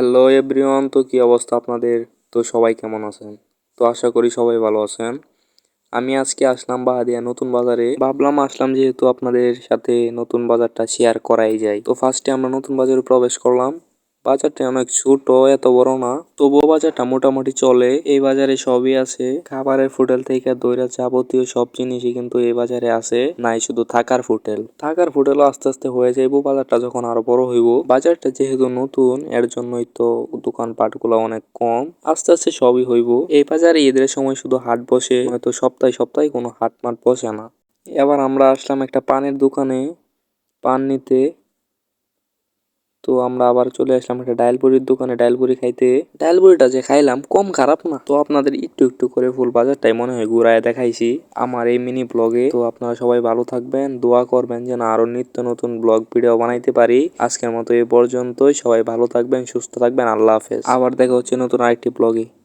Hello everyone, তো কি অবস্থা আপনাদের? তো সবাই কেমন আছেন? তো আশা করি সবাই ভালো আছেন। আমি আজকে আসলাম বাহাদিয়া নতুন বাজারে। ভাবলাম আসলাম যেহেতু আপনাদের সাথে নতুন বাজারটা শেয়ার করাই যায়। তো ফার্স্টে আমরা নতুন বাজারে প্রবেশ করলাম। বাজারটা অনেক ছোট, এত বড় না, তবুও বাজারটা মোটামুটি চলে। এই বাজারে সবই আছে, খাবারের হোটেল থেকে দইরা যাবতীয় সব জিনিসই কিন্তু এই বাজারে আছে। নাই শুধু থাকার হোটেল। থাকার হোটেলও আস্তে আস্তে হয়ে যাইব বাজারটা যখন আরো বড় হইব। বাজারটা যেহেতু নতুন, এর জন্যই তো দোকানপাট গুলো অনেক কম। আস্তে আস্তে সবই হইব। এই বাজারে ঈদের সময় শুধু হাট বসে, হয়তো সপ্তাহে সপ্তাহে কোনো হাট মাট বসে না। এবার আমরা আসলাম একটা পানের দোকানে পান নিতে। তো আমরা আবার চলে আসলাম একটা ডাইলপুরির দোকানে ডাইলপুরি খাইতে। ডাইলপুরিটা যে খাইলাম কম খারাপ না। তো আপনাদের একটু একটু করে ফুল বাজারটাই মনে হয় ঘুরায় দেখাইছি আমার এই মিনি ব্লগে। তো আপনারা সবাই ভালো থাকবেন, দোয়া করবেন যেন আরো নিত্য নতুন ব্লগ ভিডিও বানাইতে পারি। আজকের মতো এই পর্যন্তই। সবাই ভালো থাকবেন, সুস্থ থাকবেন। আল্লাহ হাফেজ। আবার দেখা হচ্ছে নতুন আরেকটি ব্লগে।